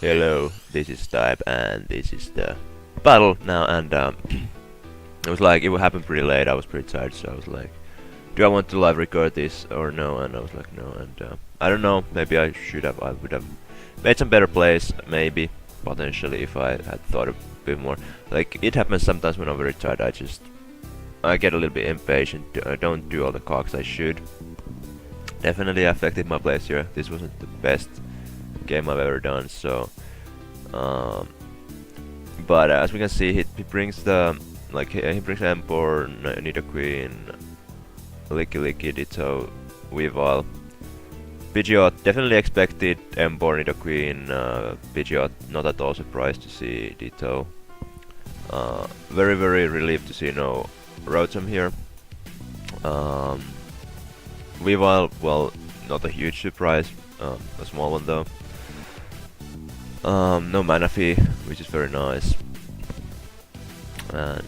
Hello, this is Type, and this is the battle now. And it was like it would happen pretty late. I was pretty tired, so I was like, "Do I want to live record this or no?" And I was like, "No." And I don't know. Maybe I should have. I would have made some better plays, maybe potentially, if I had thought a bit more. Like it happens sometimes when I'm very tired. I get a little bit impatient. I don't do all the cocks I should. Definitely affected my plays here. This wasn't the best game I've ever done, so but as we can see, he brings the he brings Empor, Nido Queen, Licky Ditto, Weavile, Pidgeot. Definitely expected Empor, Nido Queen, Pidgeot. Not at all surprised to see Ditto. Very relieved to see no Rotom here. Weavile, well, not a huge surprise, a small one though. No Manaphy, which is very nice. And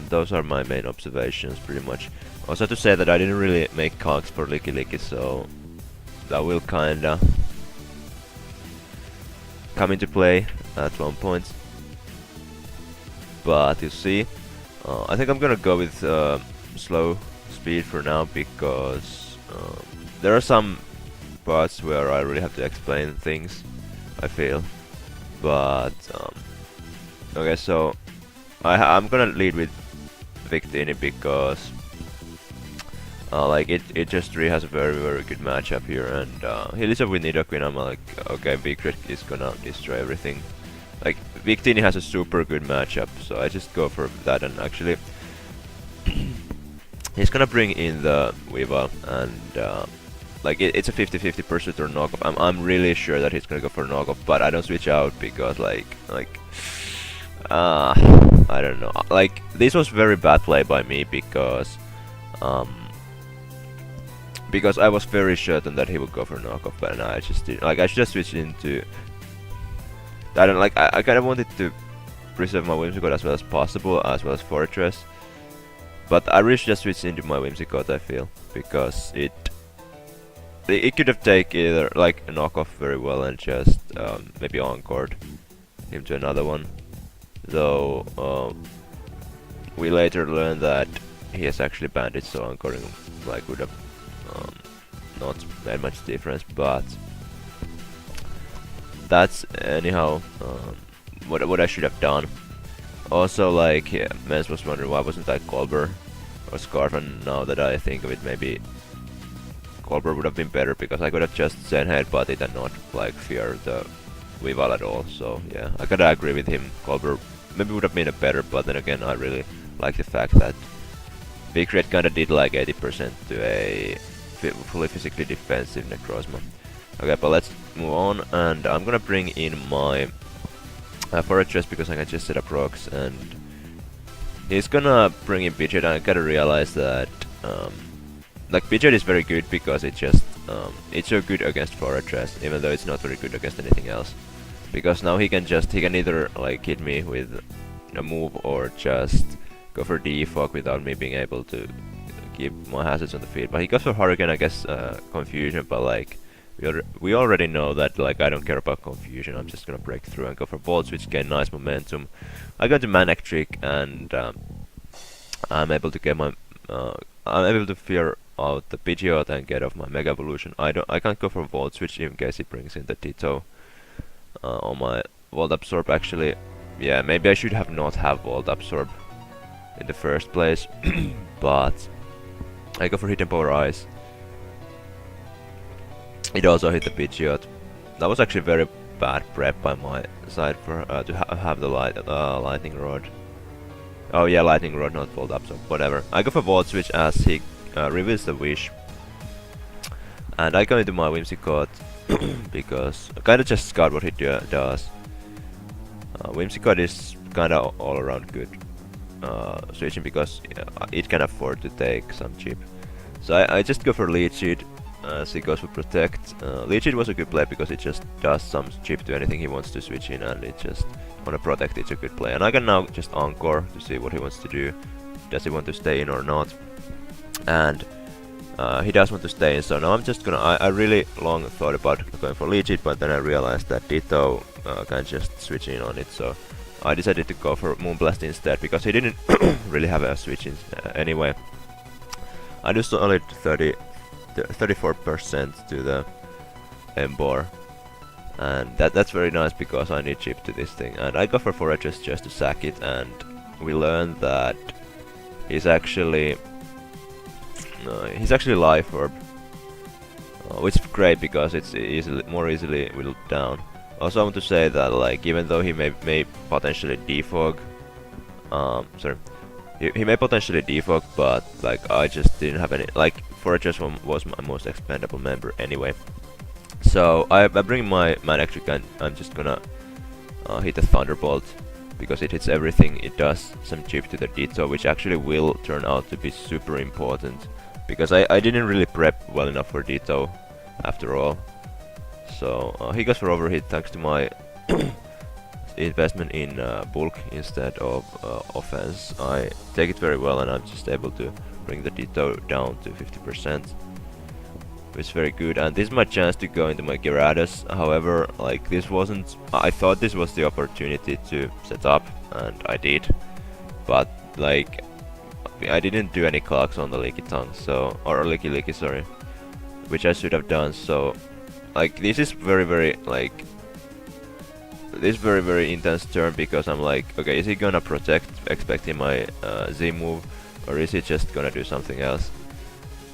those are my main observations, pretty much. Also to say that I didn't really make cogs for Licky, so that will kinda come into play at one point. But you see, I think I'm gonna go with slow speed for now, because there are some parts where I really have to explain things, I feel. But okay, so I'm gonna lead with Victini because it just really has a very good matchup here, and he leads up with Nidoqueen. I'm like, okay, Victini is gonna destroy everything. Like Victini has a super good matchup, so I just go for that. And actually he's gonna bring in the Weavile, and it's a 50-50 pursuit or knockoff. I'm really sure that he's gonna go for knockoff, but I don't switch out because I don't know. Like this was very bad play by me because I was very certain that he would go for knockoff, but I just didn't. Like I should have switched into. I don't like. I kind of wanted to preserve my Whimsicott as well as possible, as well as Fortress. But I really should just switch into my Whimsicott, I feel, because it could have taken either like a knockoff very well and just maybe encored him to another one. Though we later learned that he has actually banned it, so encoring would have not made much difference. But that's anyhow what I should have done. Also, Mens was wondering why wasn't I Colbur or Scarf, and now that I think of it, maybe Colbur would have been better, because I could have just Zen Headbutt it and not fear the Weavile at all. So yeah, I gotta agree with him. Colbur maybe would have been a better, but then again, I really like the fact that Big Red kinda did 80% to a fully physically defensive Necrozma. Okay, but let's move on, and I'm gonna bring in my Fortress because I can just set up rocks, and he's gonna bring in Pidgeot, and I gotta realize that Pidgeot is very good because it's so good against Fortress, even though it's not very good against anything else. Because now he can either hit me with a move or just go for defog without me being able to keep my hazards on the field. But he goes for Hurricane, I guess, Confusion, but we already know that I don't care about Confusion. I'm just gonna break through and go for Volt Switch, gain nice momentum. I go to Manic Trick, and I'm able to get my I'm able to fear out the Pidgeot and get off my Mega Evolution. I can't go for Volt Switch in case he brings in the Ditto on my Volt Absorb. Actually, yeah, maybe I should have not have Volt Absorb in the first place. But I go for Hidden Power Ice. It also hit the Pidgeot. That was actually very bad prep by my side for to have the Lightning Rod. Oh yeah, Lightning Rod, not Volt Absorb, whatever. I go for Volt Switch as he reveals the Wish. And I go into my Whimsicott because I kinda just scout what he does. Whimsicott is kinda all around good switching because it can afford to take some chip. So I just go for Leech Seed as he goes for Protect. Leech Seed was a good play because it just does some chip to anything he wants to switch in, and it just wanna Protect, it's a good play. And I can now just Encore to see what he wants to do. Does he want to stay in or not? And He does want to stay in, so now I'm just gonna. I really long thought about going for Legit, but then I realized that Ditto can just switch in on it, so I decided to go for Moonblast instead, because he didn't really have a switch in anyway. I just only 34% to the Embor, and that's very nice because I need chip to this thing. And I go for Foragers just to sack it, and we learned that he's actually Life Orb, which is great because it's more easily whittled down. Also, I want to say that, like, even though he may potentially defog, he may potentially defog, but like I just didn't have any. Like, Foragers was my most expendable member anyway. So I bring my Man Electric and I'm just gonna hit the Thunderbolt, because it hits everything. It does some chip to the Ditto, which actually will turn out to be super important, because I didn't really prep well enough for Ditto after all. So he goes for Overheat thanks to my investment in bulk instead of offense. I take it very well, and I'm just able to bring the Ditto down to 50%, which is very good. And this is my chance to go into my Gyarados. However, like, this wasn't. I thought this was the opportunity to set up, and I did, but like I didn't do any clocks on the Leaky Tongue, so or Leaky, sorry, which I should have done. So like this is very intense turn, because I'm like, okay, is he gonna protect expecting my Z move, or is he just gonna do something else?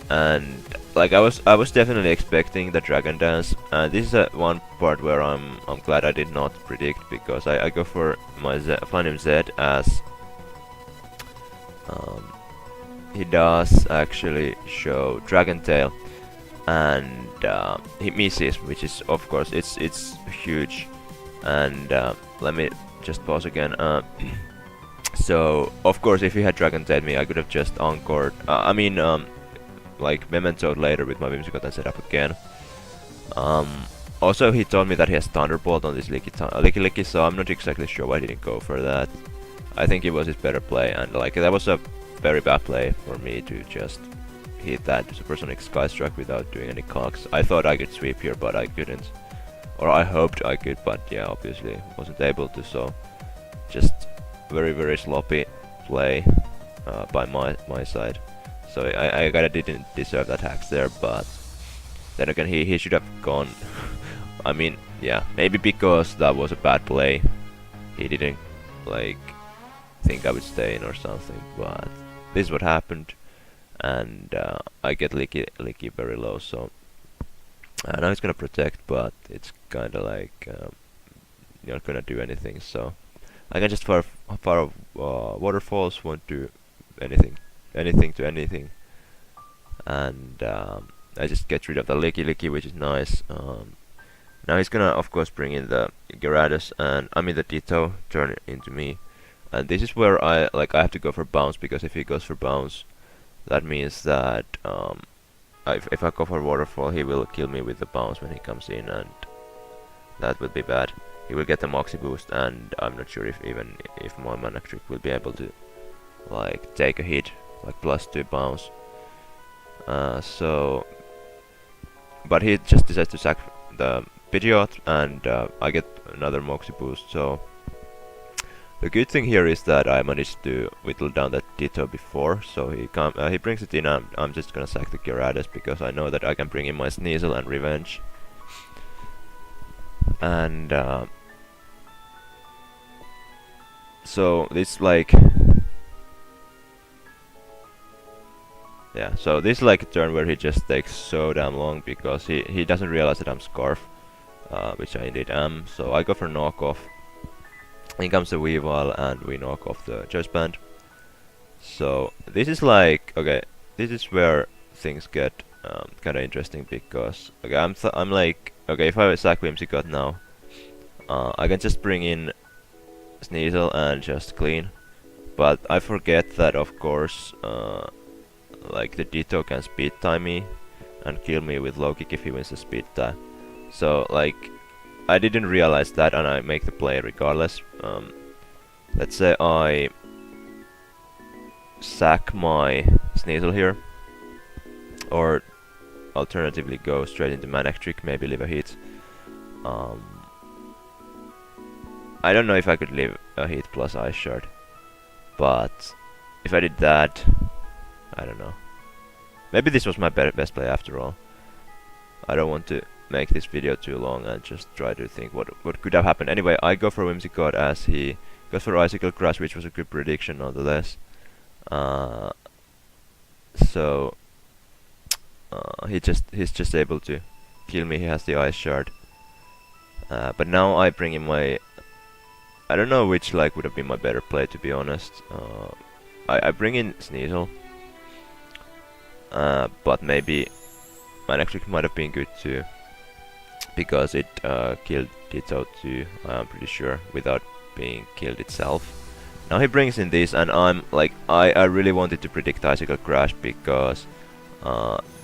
And like I was definitely expecting the Dragon Dance, and this is one part where I'm glad I did not predict, because I go for my Flame Z as he does actually show Dragon Tail, and he misses, which is of course it's huge. And let me just pause again. So of course, if he had Dragon Tailed me, I could have just encored. Like Mementoed later with my Whimsicott and set up again. Also, he told me that he has Thunderbolt on this Licky, so I'm not exactly sure why I didn't go for that. I think it was his better play, and like that was a very bad play for me to just hit that Supersonic Sky Strike without doing any clocks. I thought I could sweep here, but I couldn't. Or I hoped I could, but yeah, obviously wasn't able to, so just very sloppy play by my side. So I kinda didn't deserve that hacks there, but then again he should have gone. I mean, yeah, maybe because that was a bad play, he didn't like think I would stay in or something, but this is what happened, and I get Licky very low, so now he's gonna protect, but it's kinda like you're not gonna do anything, so I can just fire waterfalls, won't do anything to anything, and I just get rid of the Licky, which is nice. Now he's gonna of course bring in the Gyarados, and the Ditto turn it into me, and this is where I have to go for bounce, because if he goes for bounce, that means that if I go for waterfall, he will kill me with the bounce when he comes in, and that will be bad. He will get the Moxie boost, and I'm not sure if my Mana Trick will be able to like take a hit, like +2 bounce. But he just decides to sack the Pidgeot, and I get another Moxie boost. So the good thing here is that I managed to whittle down that Ditto before, so he brings it in, and I'm just gonna sack the Gyarados, because I know that I can bring in my Sneasel and Revenge. And so this like so this is like a turn where he just takes so damn long, because he doesn't realize that I'm Scarf, which I indeed am. So I go for knockoff. In comes the Weavile, and we knock off the Choice Band. So this is like, okay, this is where things get kind of interesting, because okay, I'm like, okay, if I sack Whimsicott now, I can just bring in Sneasel and just clean, but I forget that of course like the Ditto can speed time me and kill me with low kick if he wins the speed tie. So like I didn't realize that, and I make the play regardless. Let's say I sack my Sneasel here, or alternatively go straight into Manectric, maybe live a hit. I don't know if I could live a hit plus Ice Shard, but if I did that, I don't know. Maybe this was my best play after all. I don't want to make this video too long and just try to think what could have happened. Anyway, I go for Whimsicott as he goes for Icicle Crush, which was a good prediction nonetheless. So he's just able to kill me. He has the Ice Shard. But now I bring in my... I don't know which like would have been my better play, to be honest. I bring in Sneasel. But maybe Manectric might have been good too, because it killed Ditto too, I'm pretty sure, without being killed itself. Now he brings in this, and I'm like, I really wanted to predict Icicle Crash, because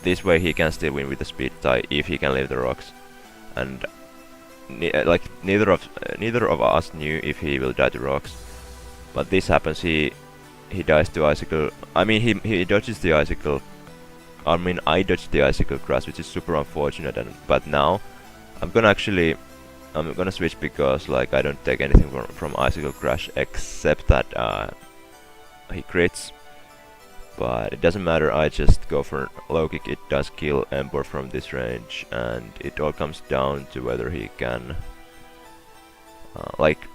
this way he can still win with the speed tie if he can leave the rocks. And like neither of us knew if he will die to rocks, but this happens. He dies to Icicle. I mean, he dodges the Icicle. I mean, I dodged the Icicle Crash, which is super unfortunate. But now I'm gonna switch, because like I don't take anything from Icicle Crash except that he crits. But it doesn't matter. I just go for low kick. It does kill Ember from this range, and it all comes down to whether he can. Like,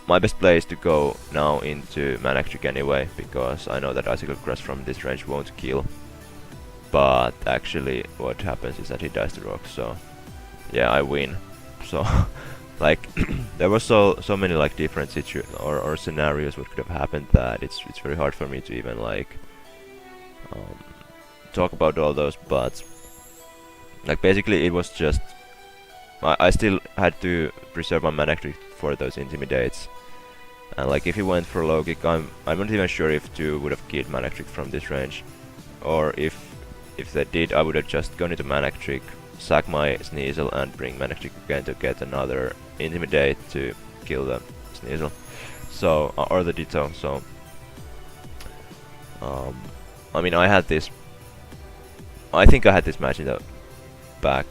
my best play is to go now into Manectric anyway, because I know that Icicle Crash from this range won't kill. But actually what happens is that he dies to rocks, so yeah, I win. So like there were so many like different or scenarios what could have happened, that it's very hard for me to even like talk about all those. But like basically it was just I still had to preserve my Manectric for those intimidates, and like if he went for low kick, I'm not even sure if 2 would have killed Manectric from this range, or if they did, I would have just gone into Manectric, sack my Sneasel, and bring Manectric again to get another Intimidate to kill the Sneasel. So, or the Ditto. So, I mean, I had this. I think I had this match in the back.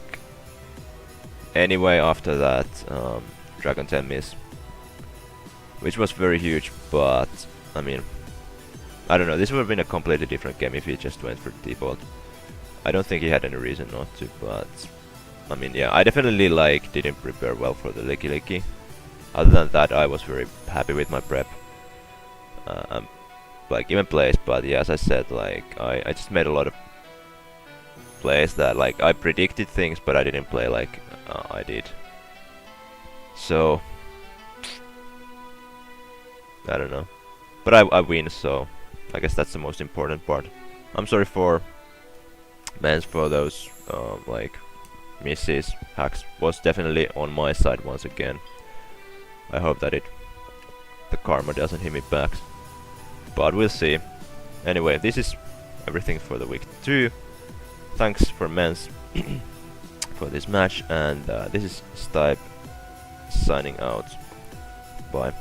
Anyway, after that, Dragon 10 miss, which was very huge, but I mean, I don't know. This would have been a completely different game if he just went for default. I don't think he had any reason not to, but I mean, yeah, I definitely like didn't prepare well for the Licky Licky. Other than that, I was very happy with my prep, like even plays. But yeah, as I said, like I just made a lot of plays that like I predicted things, but I didn't play like I did. So I don't know, but I win, so I guess that's the most important part. I'm sorry for Mans for those like misses. Hacks was definitely on my side once again. I hope that the karma doesn't hit me back, but we'll see. Anyway, this is everything for the week 2. Thanks for Mans for this match, and this is Stipe signing out. Bye.